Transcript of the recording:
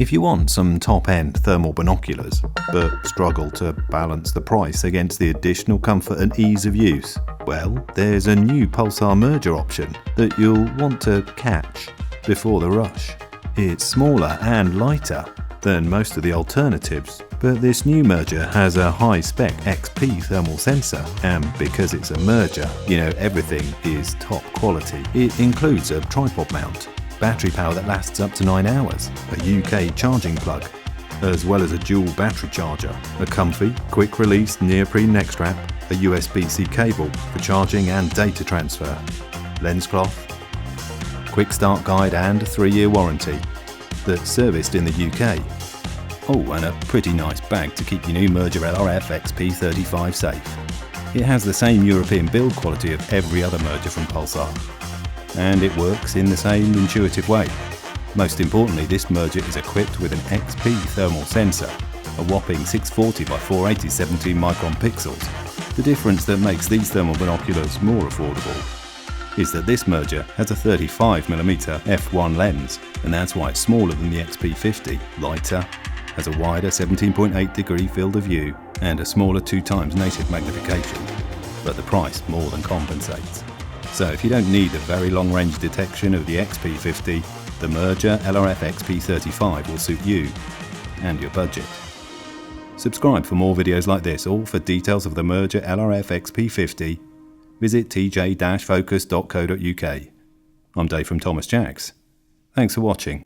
If you want some top-end thermal binoculars, but struggle to balance the price against the additional comfort and ease of use, well, there's a new Pulsar Merger option that you'll want to catch before the rush. It's smaller and lighter than most of the alternatives, but this new merger has a high-spec XP thermal sensor, and because it's a merger, everything is top quality. It includes a tripod mount, battery power that lasts up to 9 hours, a UK charging plug, as well as a dual battery charger, a comfy, quick-release neoprene neck strap, a USB-C cable for charging and data transfer, lens cloth, quick start guide and a 3-year warranty that's serviced in the UK. Oh, and a pretty nice bag to keep your new Merger LRF XP35 safe. It has the same European build quality of every other Merger from Pulsar, and it works in the same intuitive way. Most importantly, this Merger is equipped with an XP thermal sensor, a whopping 640 by 480 17 micron pixels. The difference that makes these thermal binoculars more affordable is that this Merger has a 35mm f1 lens, and that's why it's smaller than the XP50, lighter, has a wider 17.8 degree field of view, and a smaller 2x native magnification. But the price more than compensates. So if you don't need the very long range detection of the XP50, the Merger LRF XP35 will suit you and your budget. Subscribe for more videos like this, or for details of the Merger LRF XP50, visit tj-focus.co.uk. I'm Dave from Thomas Jacks. Thanks for watching.